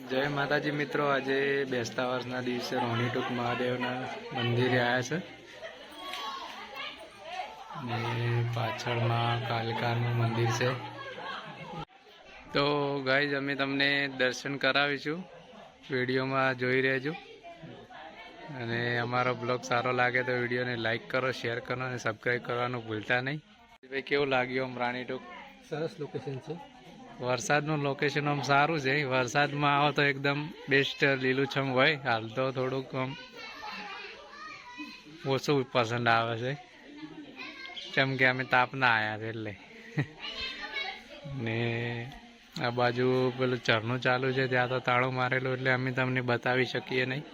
જય માતાજી મિત્રો, આજે બેસતા વર્ષના દિવસે રોણીટુક મહાદેવના મંદિરે આવ્યા છે ને પાછળમાં કાલિકાનું મંદિર છે. તો ગાઈઝ અમે તમને દર્શન કરાવીશું, વિડીયોમાં જોઈ રહેજો. અને અમારો બ્લોગ સારો લાગે તો વિડીયોને લાઈક કરો, શેર કરો અને સબસ્ક્રાઈબ કરવાનું ભૂલતા નહીં. ભાઈ કેવું લાગ્યું આમ રાણીટુક? સરસ લોકેશન છે. વરસાદનું લોકેશન આમ સારું છે. વરસાદમાં આવો તો એકદમ બેસ્ટ લીલુંછમ હોય. હાલ તો થોડુંક આમ ઓછું પસંદ આવે છે, કેમ કે અમે તાપના આવ્યા છે એટલે. ને આ બાજુ પેલું ઝરણું ચાલુ છે, ત્યાં તો તાળું મારેલું એટલે અમે તમને બતાવી શકીએ નહીં.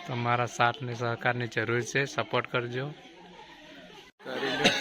તમારા સાથ ને સહકારની જરૂર છે, સપોર્ટ કરજો. કરી લો.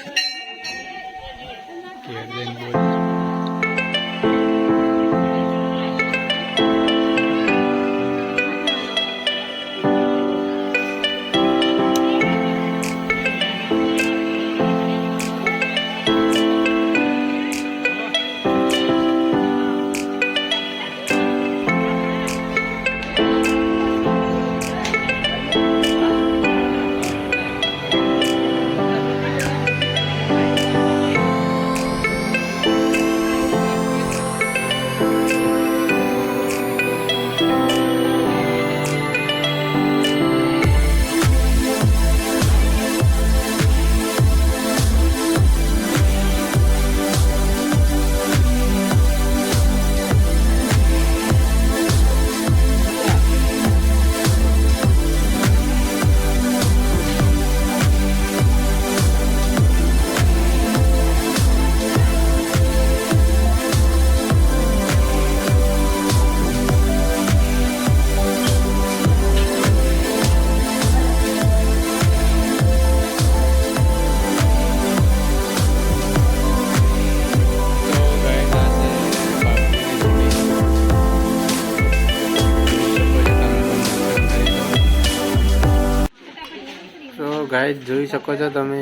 ગાઈસ જોઈ શકો છો તમે,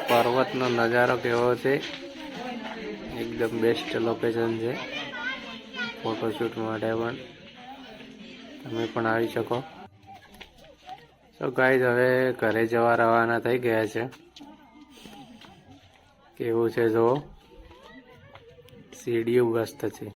પર્વતનો નજારો કેવો છે. એકદમ બેસ્ટ લોકેશન છે ફોટોશૂટ માટે, પણ તમે પણ આવી શકો. તો ગાઈસ હવે ઘરે જવા રવાના થઈ ગયા છે. કેવું છે જો સીડીઓ મસ્ત છે.